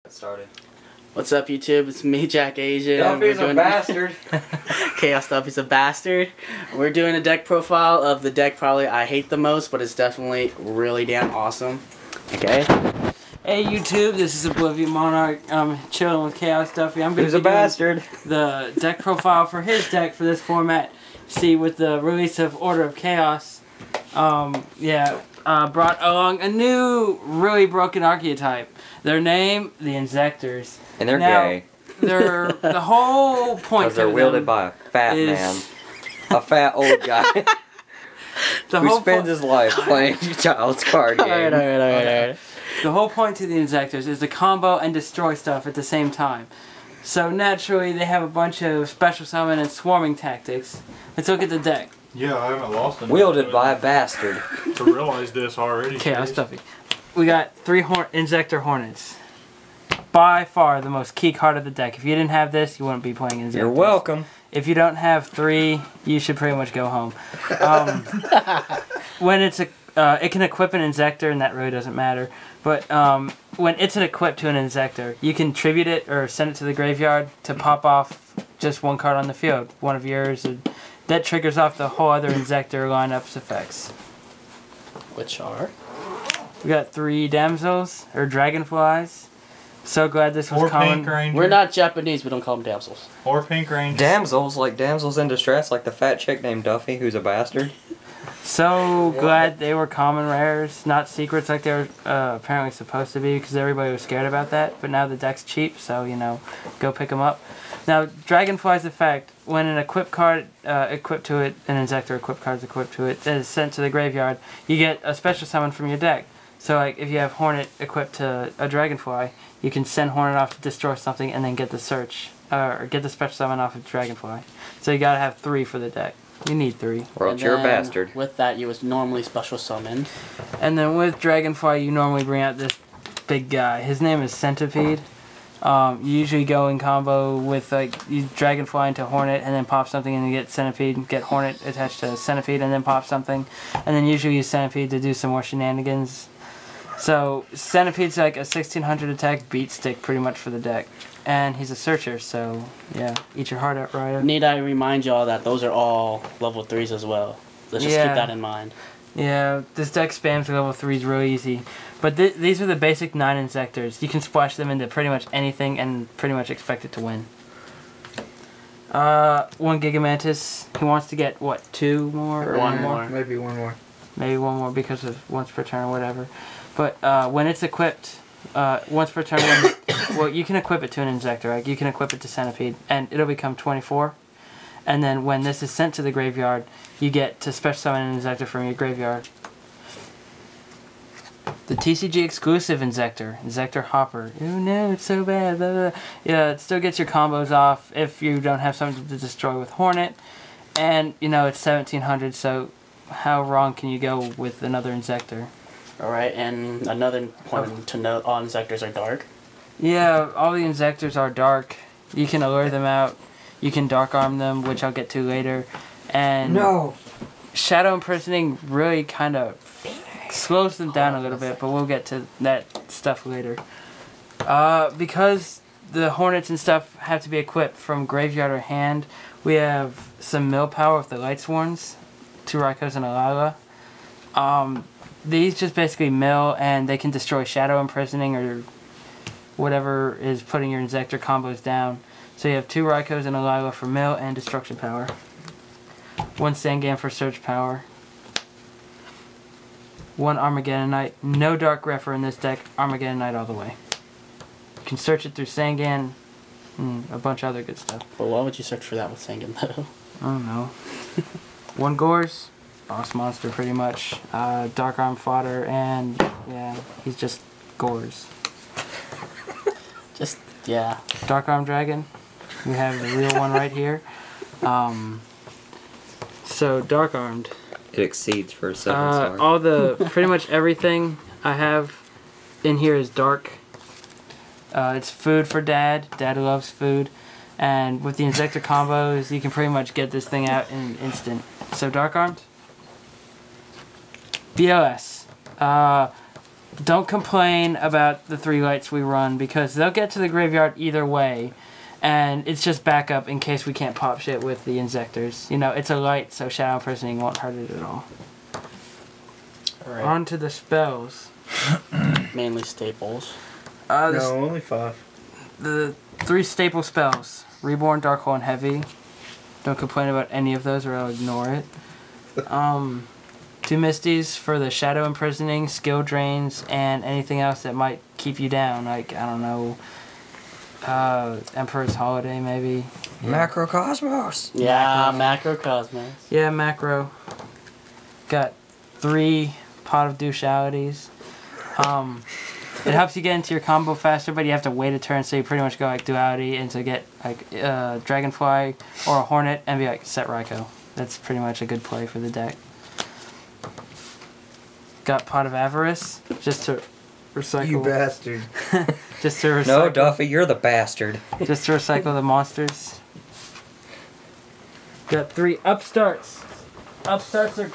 Started. What's up, YouTube? It's me, JackAsian. Duffy's a bastard. Chaos Duffy's a bastard. We're doing a deck profile of the deck probably I hate the most, but it's definitely really damn awesome. Okay. Hey YouTube, this is Oblivion Monarch. I'm chilling with Chaos Duffy. I'm going to a bastard. The deck profile for his deck for this format. See, with the release of Order of Chaos, brought along a new, really broken archetype. Their name, the Inzektors. And they're gay. They're the whole point. Because they're wielded by a fat man, a fat old guy who spends his life playing child's card games. Alright. The whole point to the Inzektors is to combo and destroy stuff at the same time. So naturally, they have a bunch of special summon and swarming tactics. Let's look at the deck. Yeah, I haven't lost enough Wielded by a bastard. to realize this already. Chaos Duffy. We got 3 Inzektor Hornets. By far the most key card of the deck. If you didn't have this, you wouldn't be playing Inzektors. You're welcome. If you don't have 3, you should pretty much go home. When it's it can equip an Inzektor, and that really doesn't matter. But when it's an equip to an Inzektor, you can tribute it or send it to the graveyard to pop off just one card on the field, one of yours. That triggers off the whole other Inzektor lineup's effects. Which are? We got 3 damsels or dragonflies. So glad this was Or common. Pink Ranger. We're not Japanese, we don't call them damsels. Or Pink Ranger. Damsels, like damsels in distress, like the fat chick named Duffy, who's a bastard. So glad they were common rares, not secrets like they were apparently supposed to be, because everybody was scared about that. But now the deck's cheap, so you know, go pick them up. Now, Dragonfly's effect, when an equip card equipped to it, an Inzektor equip card is equipped to it, is sent to the graveyard, you get a special summon from your deck. So like if you have Hornet equipped to a Dragonfly, you can send Hornet off to destroy something and then get the search, or get the special summon off of Dragonfly. So you gotta have 3 for the deck. You need 3. Or else you're a bastard. With that, you would normally special summon. And then with Dragonfly, you normally bring out this big guy. His name is Centipede. You usually go in combo with like you Dragonfly into Hornet and then pop something and you get Centipede, get Hornet attached to Centipede and then pop something. And then usually use Centipede to do some more shenanigans. So Centipede's like a 1600 attack beat stick pretty much for the deck. And he's a searcher, so yeah, eat your heart out, Ryo. Need I remind y'all that those are all level 3s as well. Let's just keep that in mind. Yeah, this deck spams level 3s real easy. But these are the basic 9 Inzektors. You can splash them into pretty much anything and pretty much expect it to win. 1 Gigamantis. He wants to get, what, 2 more? Or 1 more. Maybe one more. Maybe 1 more because of once per turn or whatever. But when it's equipped, once per turn, well, you can equip it to an Inzektor. Like you can equip it to Centipede, and it'll become 24. And then when this is sent to the graveyard, you get to special summon an Inzektor from your graveyard. The TCG exclusive Inzektor Hopper. Oh no, it's so bad. Blah, blah. Yeah, it still gets your combos off if you don't have something to destroy with Hornet. And, you know, it's 1700, so how wrong can you go with another Inzektor? Alright, and another point to note, all Inzektors are dark. Yeah, all the Inzektors are dark. You can allure them out. You can dark arm them, which I'll get to later. And No! Shadow Imprisoning really kind of slows them down a little bit, but we'll get to that stuff later. Because the Hornets and stuff have to be equipped from graveyard or hand, we have some mill power with the Lightsworns, 2 Raikos and a Lila. These just basically mill, and they can destroy Shadow Imprisoning or whatever is putting your Inzektor combos down. So you have 2 Raikos and a Lila for mill and destruction power. 1 Sangan for search power. 1 Armageddonite. No Dark Grepher in this deck. Armageddonite all the way. You can search it through Sangan and a bunch of other good stuff. But why would you search for that with Sangan though? I don't know. 1 Gores. Boss monster pretty much. Dark Arm fodder, and yeah, he's just Gores. Just, yeah. Dark Arm Dragon. We have the real one right here. So Dark Armed. It exceeds for a 7-star. All the pretty much everything I have in here is dark. It's food for Dad. Dad loves food. And with the Inzektor combos, you can pretty much get this thing out in an instant. So Dark Armed. BLS. don't complain about the 3 lights we run because they'll get to the graveyard either way. And it's just backup in case we can't pop shit with the Inzektors. You know, it's a light, so Shadow Imprisoning won't hurt it at all. Alright. On to the spells. Mainly staples. No, only 5. The 3 staple spells. Reborn, Dark Hole, and Heavy. Don't complain about any of those or I'll ignore it. 2 Misties for the Shadow Imprisoning, Skill Drains, and anything else that might keep you down. Like, I don't know... Emperor's Holiday, maybe. Macrocosmos. Yeah, Macrocosmos. Yeah, macro. Got 3 Pot of Dualities. It helps you get into your combo faster, but you have to wait a turn, so you pretty much go like Duality and to get like Dragonfly or a Hornet and be like set Raikou. That's pretty much a good play for the deck. Got Pot of Avarice, just to recycle. You bastard. Just to recycle. No, Duffy, you're the bastard. Just to recycle the monsters. Got 3 Upstarts. Upstarts are...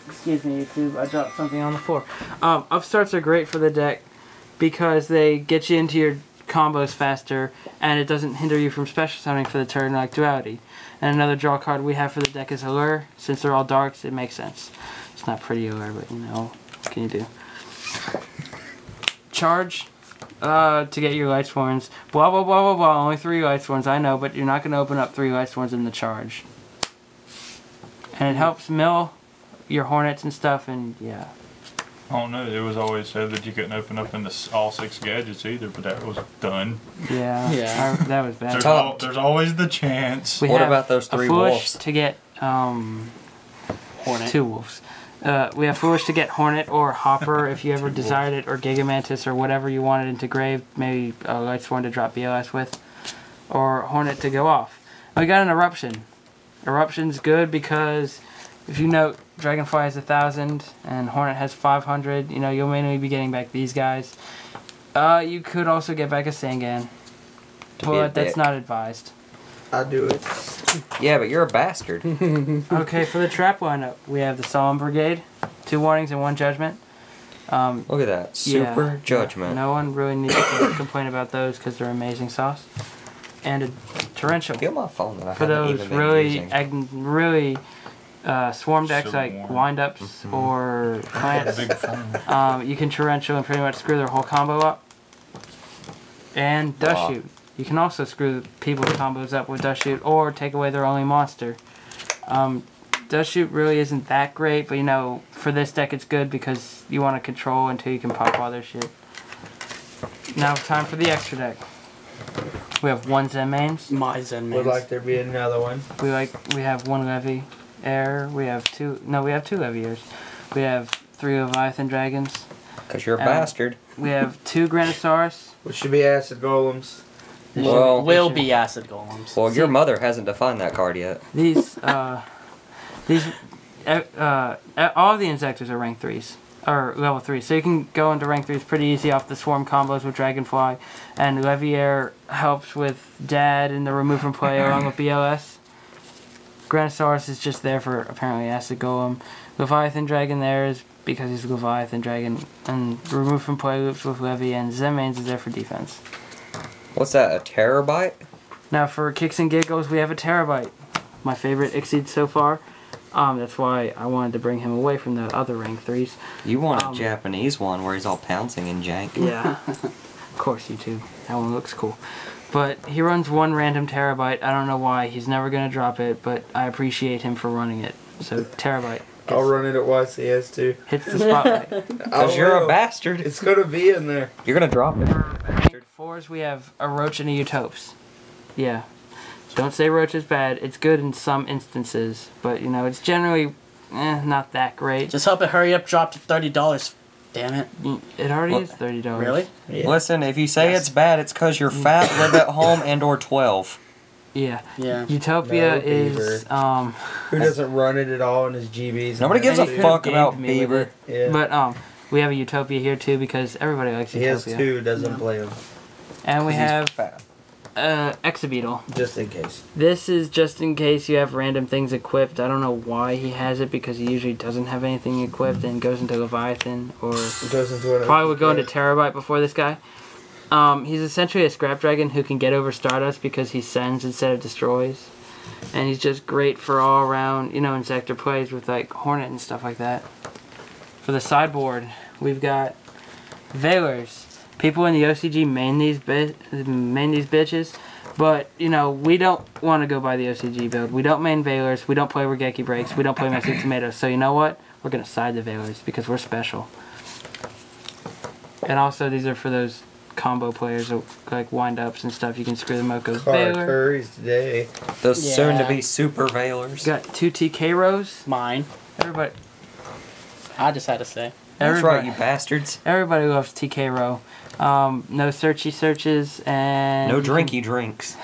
Excuse me, YouTube, I dropped something on the floor. Upstarts are great for the deck because they get you into your combos faster and it doesn't hinder you from special summoning for the turn like Duality. And another draw card we have for the deck is Allure. Since they're all darks, it makes sense. It's not pretty Allure, but you know, what can you do? Charge to get your Light Sworns. Blah, blah, blah, blah, blah. Only 3 Light Sworns, I know, but you're not going to open up 3 Light Sworns in the charge. And it helps mill your Hornets and stuff, and yeah. I don't know. It was always said that you couldn't open up into all 6 gadgets either, but that was done. Yeah, Yeah. that was bad. There's always the chance. What about those 3 Foolish wolves? to get Hornet. 2 wolves. We have Foolish to get Hornet or Hopper if you ever desired it, or Gigamantis or whatever you wanted into grave. Maybe a Light Sworn to drop BLS with, or Hornet to go off. We got an Eruption. Eruption's good because if you note Dragonfly has 1,000 and Hornet has 500, you know, you'll mainly be getting back these guys. You could also get back a Sangan, but that's not advised. I do it. Yeah, but you're a bastard. Okay, for the trap lineup, we have the Solemn Brigade, 2 warnings and 1 judgment. Look at that. Super judgment. No one really needs to complain about those because they're amazing sauce. And a Torrential. Feel my phone that I For haven't those even been using. really swarm decks So like warm. wind-ups or plants, Big phone. you can Torrential and pretty much screw their whole combo up. And Dust Shoot. You can also screw people's combos up with Dust Shoot or take away their only monster. Dust Shoot really isn't that great, but you know, for this deck it's good because you want to control until you can pop all their shit. Now time for the extra deck. We have 1 Zen mains. My Zen Would mains. like there be another one. We have 1 Levy Air. We have 2 Levy Airs. We have 3 Leviathan Dragons. Because you're a bastard. We have 2 Granosaurus. Which should be acid golems. Well, Will be acid golems. well, your mother hasn't defined that card yet. All of the Inzektors are rank 3s. Or level 3. So you can go into rank 3s pretty easy off the swarm combos with Dragonfly. And Leviair helps with Dad and the remove from play along with BLS. Granosaurus is just there for apparently Acid Golem. Leviathan Dragon there is because he's a Leviathan Dragon. And remove from play loops with Levy, and Zemains is there for defense. What's that, a terabyte? Now for kicks and giggles, we have a Terabyte. My favorite Exceed so far. That's why I wanted to bring him away from the other rank 3s. You want a Japanese one where he's all pouncing and jank. Yeah. Of course you do. That one looks cool. But he runs 1 random Terabyte. I don't know why. He's never going to drop it, but I appreciate him for running it. So Terabyte. I'll run it at YCS too. Hits the spotlight. Because you're a bastard. It's gonna be in there. You're going to drop it. Rank 4s, we have a Roach and a Utopes. Yeah. Don't say Roach is bad. It's good in some instances, but you know, it's generally not that great. Just hope it hurry up, drop to $30. Damn it. It already is $30. Really? Yeah. Listen, if you say it's bad, it's because you're fat, live at home, and or 12. Yeah. Yeah. Utopia No, is Who doesn't run it at all in his GBs? Nobody gives a And he fuck could've about gamed me with Bieber. Yeah. but we have a Utopia here too because everybody likes He has Utopia. 2, doesn't play them. And we He's have fat. Exabeetle. Just in case. This is just in case you have random things equipped. I don't know why he has it, because he usually doesn't have anything equipped and goes into Leviathan, or It goes into probably would go into Terabyte before this guy. He's essentially a scrap dragon who can get over Stardust because he sends instead of destroys. And he's just great for all around, you know, Inzektor plays with like Hornet and stuff like that. For the sideboard, we've got Veilers. People in the OCG main these bitches, but you know, we don't want to go by the OCG build. We don't main Veilers, we don't play Regeki Breaks, we don't play Messy Tomatoes. So you know what? We're gonna side the Veilers because we're special. And also these are for those combo players like wind-ups and stuff. You can screw the Moko's Veiler. Curries today. Those soon-to-be super Veilers. Got 2 TK rows. Mine. Everybody. I just had to say. That's right, you bastards. Everybody loves TK row. No searchy searches and no drinky drinks.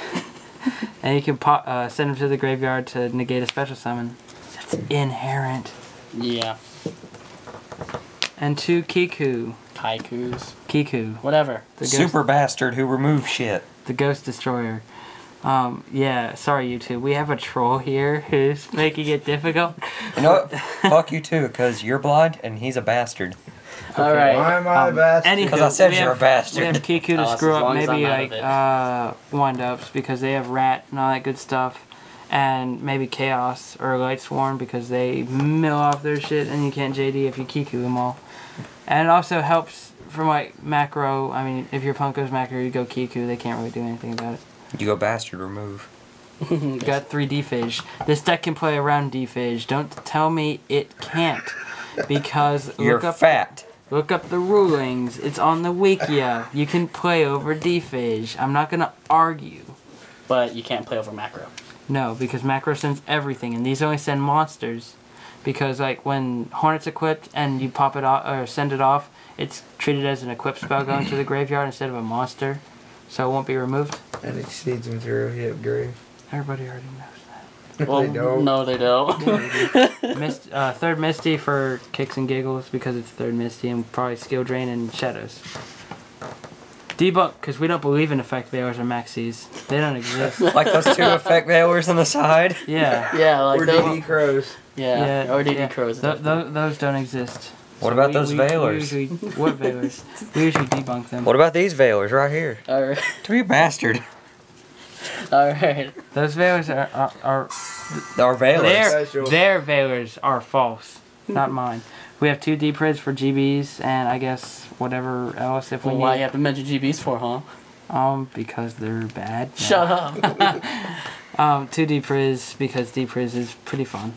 And you can send them to the graveyard to negate a special summon. That's inherent. Yeah. And 2 Kiku. Haikus. Kiku. Whatever. The super bastard who removes shit. The Ghost Destroyer. Yeah, sorry YouTube. We have a troll here who's making it difficult. You know what? Fuck you too, because you're blind and he's a bastard. Okay. Alright. Why am I a bastard? Because I said you're a bastard. We have Kiku to Oh, screw as up long as maybe I'm out like wind-ups because they have Rat and all that good stuff. And maybe Chaos or Light Swarm because they mill off their shit and you can't JD if you Kiku them all. And it also helps from like macro. I mean, if your opponent goes macro, you go Kiku. They can't really do anything about it. You go bastard remove. You got 3 Defige. This deck can play around Defige. Don't tell me it can't. Because You're fat. Look up the rulings. It's on the Wikia. You can play over Defige. I'm not going to argue. But you can't play over macro. No, because macro sends everything, and these only send monsters. Because like when Hornet's equipped and you pop it off or send it off, it's treated as an equipped spell going to the graveyard instead of a monster, so it won't be removed. And exceeds material hit grave. Everybody already knows that. Well, They don't. no, they don't. Third Misty for kicks and giggles because it's third Misty, and probably Skill Drain and Shadows. Debunk, because we don't believe in effect veilers or maxis. They don't exist. Like those 2 effect veilers on the side? Yeah. Yeah, like Or those. DD crows. Yeah, or DD crows. Those don't exist. What about those veilers? What veilers? We usually debunk them. What about these veilers right here? Alright. To be a bastard. Alright. Those veilers are Our veilers. their veilers are false, not mine. We have 2 Deeprids for GBs, and I guess whatever else if we Well, need. why you have to mention GBs for, huh? Because they're bad. No. Shut up. 2 Deeprids because Deeprids is pretty fun.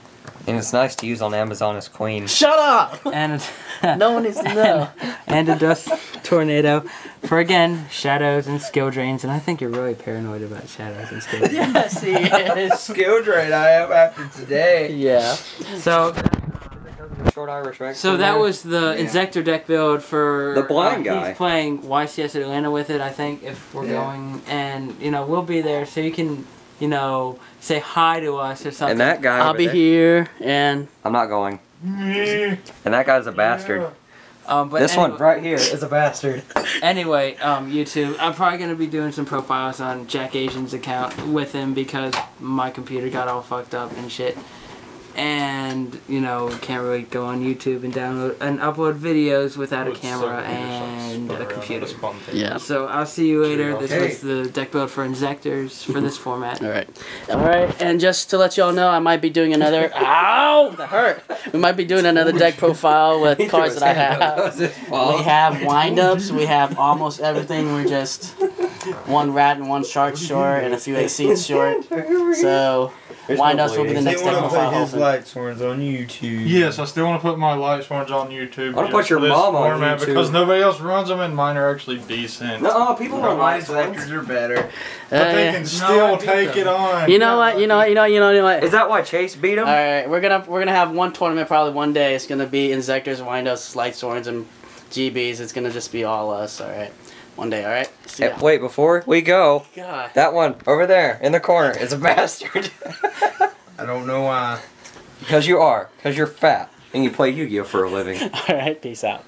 And it's nice to use on Amazon as queen. Shut up! And it's No one needs to know. and a Dust Tornado for again Shadows and Skill Drains, and I think you're really paranoid about Shadows and Skill Drains. Yes, he is. Skill drain I am after today. Yeah. So Short Irish, right? So that was the Inzektor deck build for The blind guy. He's playing YCS Atlanta with it, I think, if we're going. And, you know, we'll be there so you can, you know, say hi to us or something. And that guy I'll over be there- here, and I'm not going. And that guy's a bastard. But This anyway, one right here is a bastard. Anyway, YouTube, I'm probably going to be doing some profiles on JackAsian's account with him because my computer got all fucked up and shit. And, you know, can't really go on YouTube and download and upload videos without a camera and a computer. yeah. So I'll see you later. This was the deck build for Inzektors for this format. Alright, and just to let y'all know, I might be doing another. Ow! That hurt! We might be doing another deck profile with cards that I have. We have windups, we have almost everything. We're just 1 rat and 1 shark short and a few exceeds short. So, windups will be the next They deck want to profile. put his hopefully. light swords on YouTube. Yes, I still want to put my light swords on YouTube. I wanna put your for this mom on format YouTube. because nobody else runs them and mine are actually decent. No, people don't My like that. are better. But they can still take it on. You know what? You know what? Is that why Chase beat him? Alright, we're gonna have one tournament probably one day. It's gonna be Inzektors, windups, light swords, and GBs. It's gonna just be all us. Alright, one day. Alright. Hey, wait, before we go, God. that one over there in the corner is a bastard. I don't know why. Because you are. Because you're fat. And you play Yu-Gi-Oh for a living. Alright, peace out.